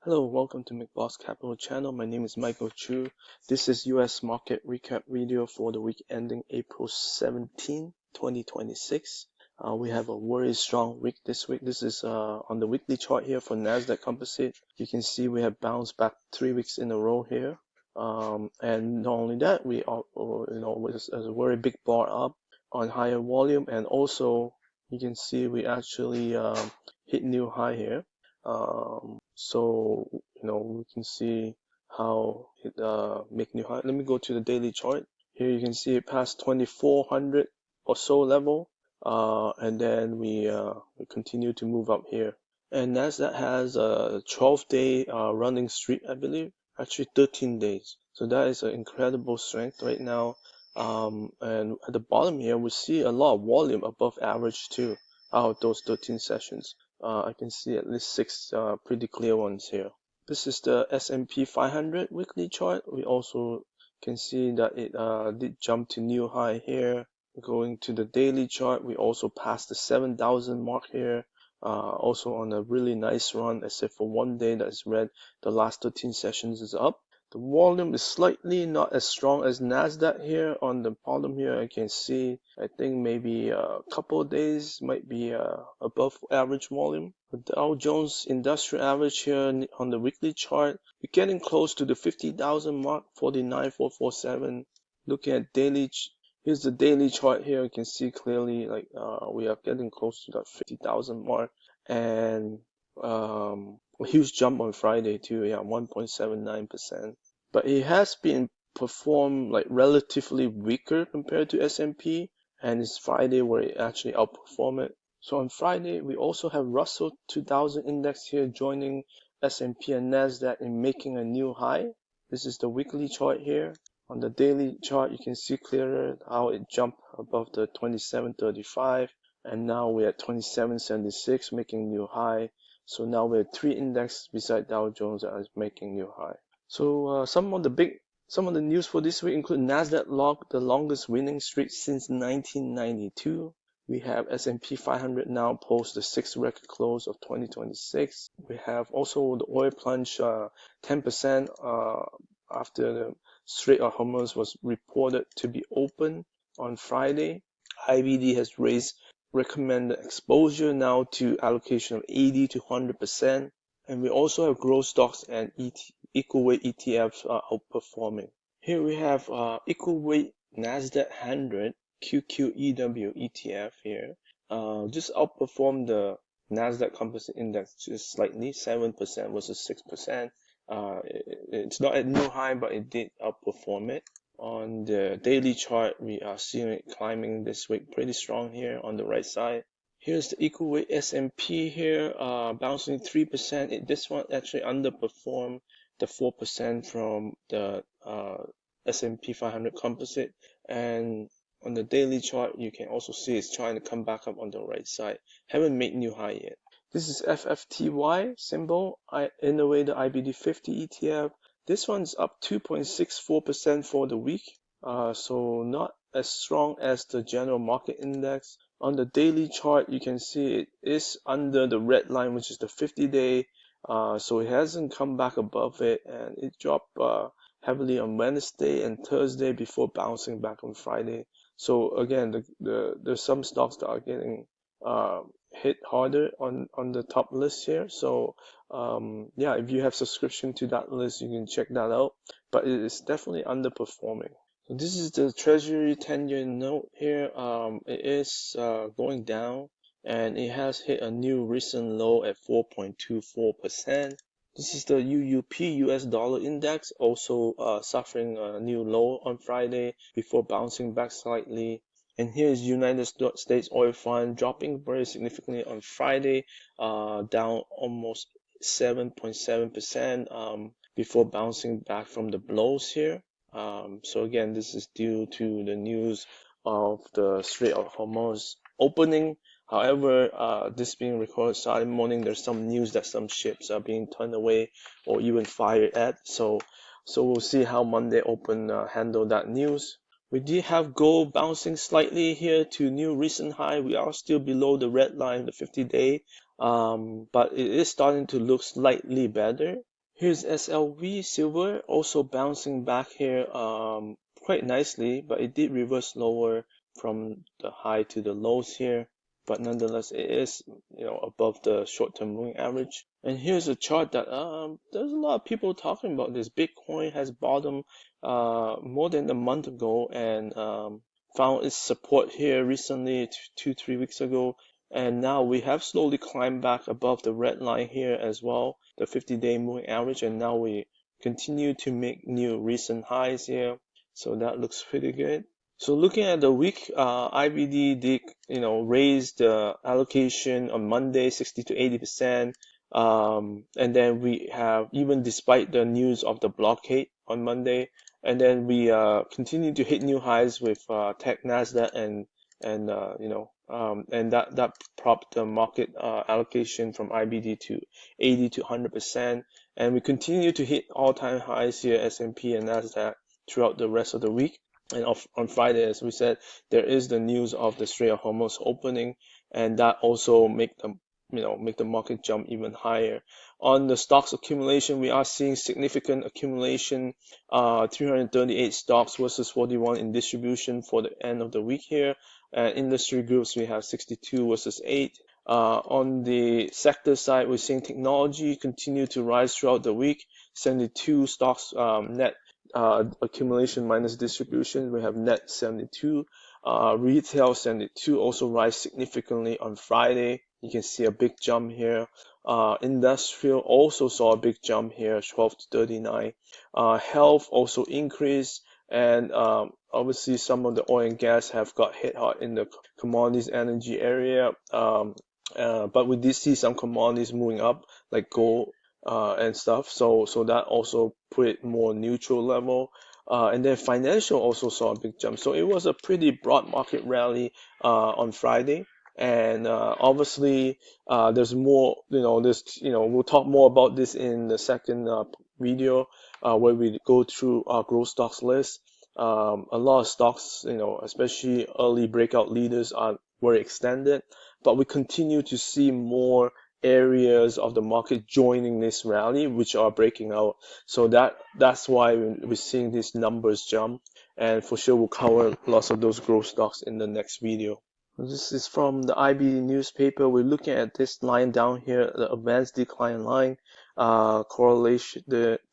Hello, welcome to McBoss Capital channel. My name is Michael Chu. This is US market recap video for the week ending April 17, 2026. We have a very strong week this week. This is on the weekly chart here for Nasdaq Composite. You can see we have bounced back 3 weeks in a row here. And not only that, we are, with a very big bar up on higher volume, and also you can see we actually hit new high here. So we can see how it make new high. Let me go to the daily chart. Here you can see it passed 2400 or so level, and then we continue to move up here. And Nasdaq has a 12-day running streak, I believe, actually 13 days. So that is an incredible strength right now. And at the bottom here, we see a lot of volume above average too, out of those 13 sessions. I can see at least 6 pretty clear ones here. This is the S&P 500 weekly chart. We also can see that it did jump to new high here. Going to the daily chart, we also passed the 7,000 mark here. Also on a really nice run, except for one day that is red. The last 13 sessions is up. The volume is slightly not as strong as Nasdaq here. On the bottom here, I can see, I think maybe a couple of days might be above average volume. The Dow Jones Industrial Average here on the weekly chart, we're getting close to the 50,000 mark, 49,447. Looking at daily, here's the daily chart here. You can see clearly like we are getting close to that 50,000 mark, and a huge jump on Friday too, 1.79%. But it has been performed like relatively weaker compared to S&P, and it's Friday where it actually outperformed it. So on Friday, we also have Russell 2000 index here joining S&P and Nasdaq in making a new high. This is the weekly chart here. On the daily chart, you can see clearer how it jumped above the 2735, and now we're at 2776, making new high. So now we have 3 indexes beside Dow Jones that is making new high. So some of the news for this week include Nasdaq logged the longest winning streak since 1992. We have S&P 500 now post the 6th record close of 2026. We have also the oil plunge 10% after the Strait of Hormuz was reported to be open on Friday. IVD has raised recommended exposure now to allocation of 80 to 100%. And we also have growth stocks and equal weight ETFs outperforming. Here we have equal weight Nasdaq 100 QQEW ETF here. Just outperformed the Nasdaq Composite Index just slightly, 7% versus 6%. It's not at new high, but it did outperform it. On the daily chart, we are seeing it climbing this week pretty strong here on the right side. Here's the equal weight S&P here, bouncing 3%. This one actually underperformed the 4% from the S&P 500 composite. And on the daily chart, you can also see it's trying to come back up on the right side. Haven't made new high yet. This is FFTY symbol, Innovator IBD 50 ETF. This one's up 2.64% for the week, so not as strong as the general market index. On the daily chart, you can see it is under the red line, which is the 50-day, so it hasn't come back above it, and it dropped heavily on Wednesday and Thursday before bouncing back on Friday. So again, there's some stocks that are getting hit harder on the top list here. So if you have subscription to that list, you can check that out, but it is definitely underperforming. So this is the treasury 10-year note here. It is going down, and it has hit a new recent low at 4.24%. This is the UUP US dollar index, also suffering a new low on Friday before bouncing back slightly. And here is United States oil fund dropping very significantly on Friday, down almost 7.7% before bouncing back from the blows here. So again, this is due to the news of the Strait of Hormuz opening. However, this being recorded Saturday morning, there's some news that some ships are being turned away or even fired at. So we'll see how Monday open handle that news. We did have gold bouncing slightly here to new recent high. We are still below the red line, the 50-day, but it is starting to look slightly better. Here's SLV silver also bouncing back here quite nicely, but it did reverse lower from the high to the lows here. But nonetheless, it is above the short-term moving average. And here's a chart that there's a lot of people talking about this. Bitcoin has bottomed more than a month ago and found its support here recently, 2-3 weeks ago. And now we have slowly climbed back above the red line here as well, the 50-day moving average, and now we continue to make new recent highs here. So that looks pretty good. So looking at the week, IBD did raise the allocation on Monday 60 to 80%. And then we have, even despite the news of the blockade on Monday, and then we continue to hit new highs with tech, Nasdaq, and and that propped the market allocation from IBD to 80 to 100%. And we continue to hit all-time highs here, S&P and Nasdaq, throughout the rest of the week. And on Friday, as we said, there is the news of the Strait of Hormuz opening, and that also make the market jump even higher. On the stocks accumulation, we are seeing significant accumulation, 338 stocks versus 41 in distribution for the end of the week here. Industry groups, we have 62 versus 8. On the sector side, we're seeing technology continue to rise throughout the week. 72 stocks net accumulation minus distribution. We have net 72. Retail 72 also rise significantly on Friday. You can see a big jump here. Industrial also saw a big jump here, 12 to 39. Health also increased, and obviously some of the oil and gas have got hit hard in the commodities energy area. But we did see some commodities moving up, like gold and stuff. So that also put it more neutral level. And then financial also saw a big jump. So it was a pretty broad market rally on Friday. And obviously, there's more, we'll talk more about this in the second video where we go through our growth stocks list. A lot of stocks, especially early breakout leaders, were extended, but we continue to see more areas of the market joining this rally, which are breaking out. So that's why we're seeing these numbers jump, and for sure we'll cover lots of those growth stocks in the next video. This is from the IB newspaper. We're looking at this line down here, the advanced decline line, correlation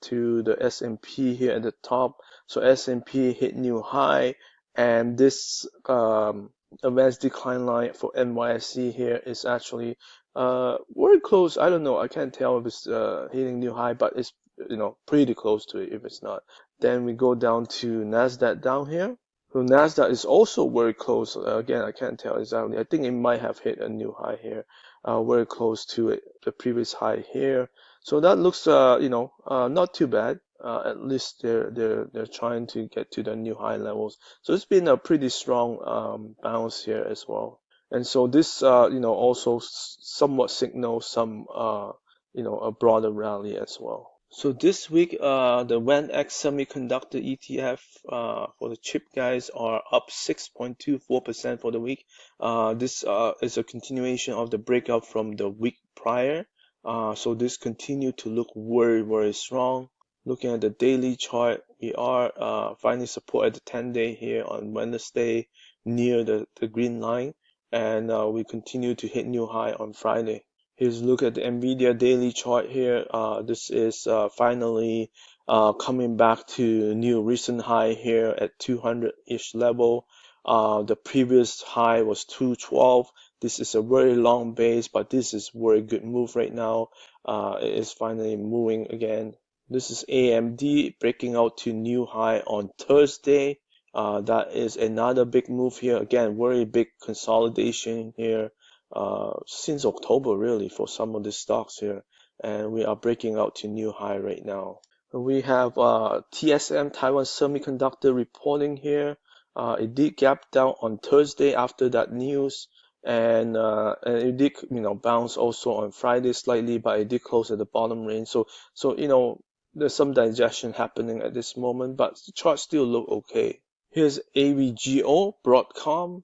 to the S&P here at the top. So S&P hit new high, and this advanced decline line for NYSE here is actually very close. I don't know. I can't tell if it's hitting new high, but it's pretty close to it if it's not. Then we go down to Nasdaq down here. So Nasdaq is also very close. Again, I can't tell exactly. I think it might have hit a new high here, very close to it, the previous high here. So that looks, not too bad. At least they're trying to get to the new high levels. So it's been a pretty strong bounce here as well. And so this, also somewhat signals some, a broader rally as well. So this week, the WANX Semiconductor ETF for the chip guys are up 6.24% for the week. This is a continuation of the breakout from the week prior. So this continued to look very, very strong. Looking at the daily chart, we are finding support at the 10-day here on Wednesday near the green line, and we continue to hit new high on Friday. Here's a look at the NVDA daily chart here. This is finally coming back to new recent high here at 200-ish level. The previous high was 212. This is a very long base, but this is very good move right now. It is finally moving again. This is AMD breaking out to new high on Thursday. That is another big move here. Again, very big consolidation here. Since October really for some of the stocks here, and we are breaking out to new high right now. We have TSM Taiwan Semiconductor reporting here. It did gap down on Thursday after that news, and it did bounce also on Friday slightly, but it did close at the bottom range. So there's some digestion happening at this moment, but the charts still look okay. Here's AVGO, Broadcom.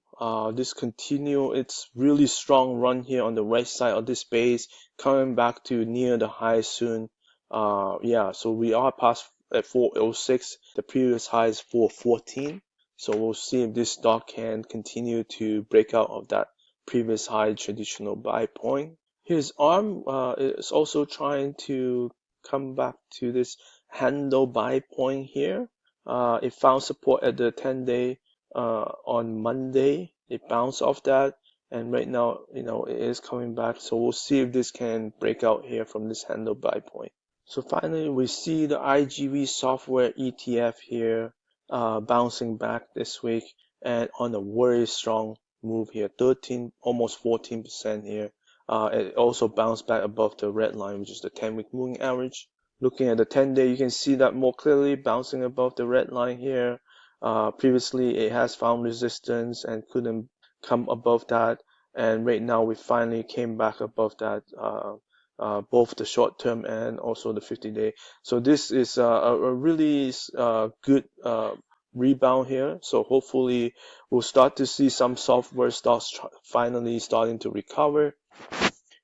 This continue its really strong run here on the right side of this base, coming back to near the high soon. Yeah, so we are past at 406. The previous high is 414. So we'll see if this stock can continue to break out of that previous high traditional buy point. Here's ARM. It's also trying to come back to this handle buy point here. It found support at the 10-day on Monday. It bounced off that, and right now, it is coming back. So we'll see if this can break out here from this handle buy point. So finally, we see the IGV software ETF here bouncing back this week and on a very strong move here, 13, almost 14% here. It also bounced back above the red line, which is the 10-week moving average. Looking at the 10-day, you can see that more clearly, bouncing above the red line here. Previously, it has found resistance and couldn't come above that. And right now, we finally came back above that, both the short term and also the 50-day. So this is a really good rebound here. So hopefully we'll start to see some software stocks finally starting to recover.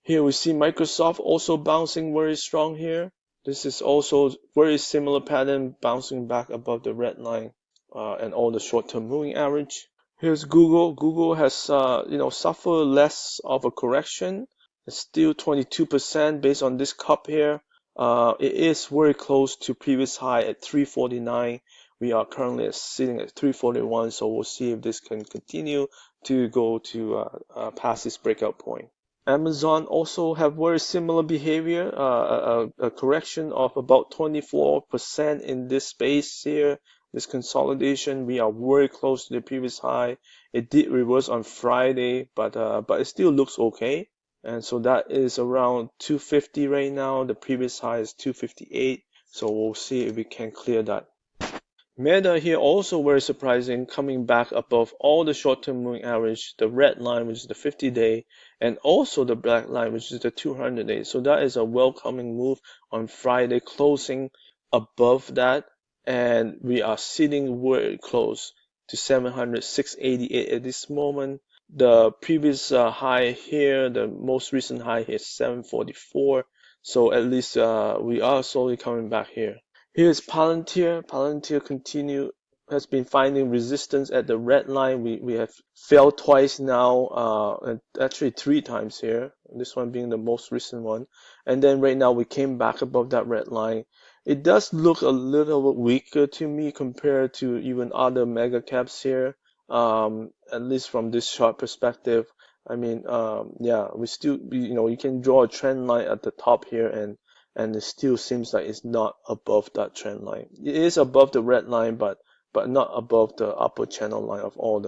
Here we see Microsoft also bouncing very strong here. This is also very similar pattern, bouncing back above the red line and all the short-term moving average. Here's Google. Google has suffered less of a correction. It's still 22% based on this cup here. It is very close to previous high at 349. We are currently sitting at 341, so we'll see if this can continue to go to past this breakout point. Amazon also have very similar behavior, a correction of about 24% in this space here. This consolidation, we are very close to the previous high. It did reverse on Friday, but it still looks okay. And so that is around 250 right now. The previous high is 258. So we'll see if we can clear that. Meta here also very surprising, coming back above all the short-term moving average, the red line, which is the 50-day, and also the black line, which is the 200-day. So that is a welcoming move on Friday, closing above that, and we are sitting very close to 700, 688 at this moment. The previous high here, the most recent high here is 744. So at least we are slowly coming back here. Here's Palantir. Palantir has been finding resistance at the red line. We have failed twice now, and actually 3 times here. This one being the most recent one. And then right now we came back above that red line. It does look a little bit weaker to me compared to even other mega caps here. At least from this chart perspective. I mean, yeah, we still, you can draw a trend line at the top here, and it still seems like it's not above that trend line. It is above the red line, but not above the upper channel line of all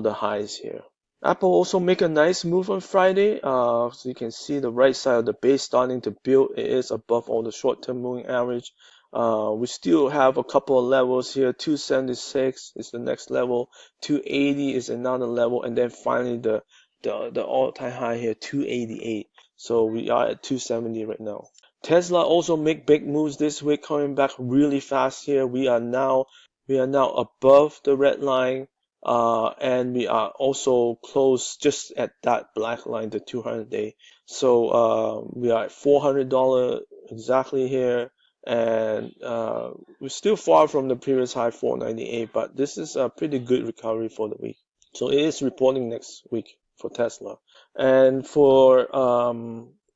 the highs here. Apple also make a nice move on Friday. So you can see the right side of the base starting to build. It is above all the short-term moving average. We still have a couple of levels here. 276 is the next level. 280 is another level, and then finally the all-time high here, 288. So we are at 270 right now. Tesla also make big moves this week, coming back really fast here. We are now above the red line, and we are also close just at that black line, the 200-day. So we are at $400 exactly here, and we're still far from the previous high, 498. But this is a pretty good recovery for the week. So it is reporting next week for Tesla, and for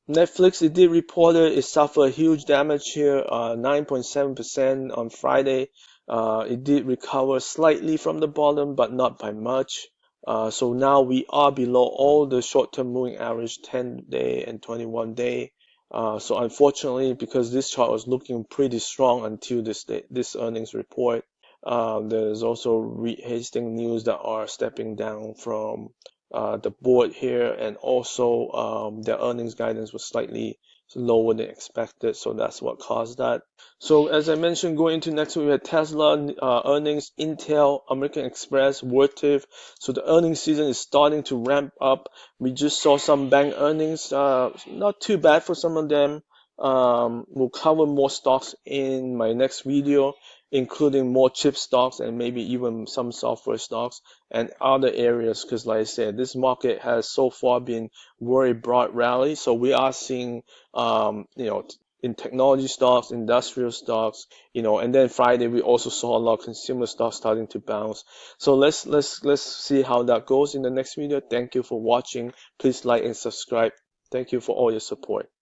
Netflix, it did report it suffered huge damage here, 9.7% on Friday. It did recover slightly from the bottom, but not by much. So now we are below all the short-term moving average, 10-day and 21-day. So unfortunately, because this chart was looking pretty strong until this earnings report, there's also hasting news that are stepping down from the board here, and also their earnings guidance was slightly lower than expected, so that's what caused that. So as I mentioned, going into next week, we had Tesla earnings, Intel, American Express, Vertiv. So the earnings season is starting to ramp up. We just saw some bank earnings, not too bad for some of them. We'll cover more stocks in my next video, including more chip stocks and maybe even some software stocks and other areas, because like I said, this market has so far been very broad rally. So we are seeing in technology stocks, industrial stocks, and then Friday we also saw a lot of consumer stocks starting to bounce. So let's see how that goes in the next video. Thank you for watching. Please like and subscribe. Thank you for all your support.